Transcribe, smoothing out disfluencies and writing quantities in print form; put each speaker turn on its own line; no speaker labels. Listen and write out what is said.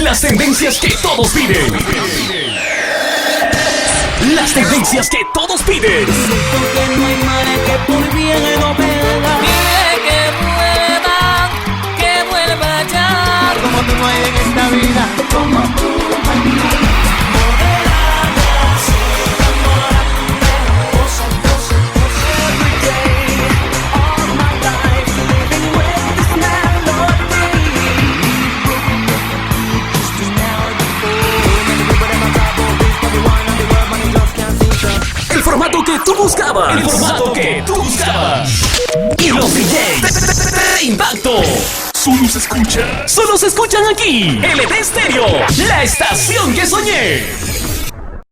Las tendencias que todos piden. Las tendencias que todos piden.
Porque no hay manera que por bien no venga.
Dile que vuelva ya.
Como tú no hay en esta vida, como tú no hay.
El formato que tú buscabas. El formato que tú buscabas. Y los DJs de Impacto. Solo se escuchan aquí. LD Stereo, la estación que soñé.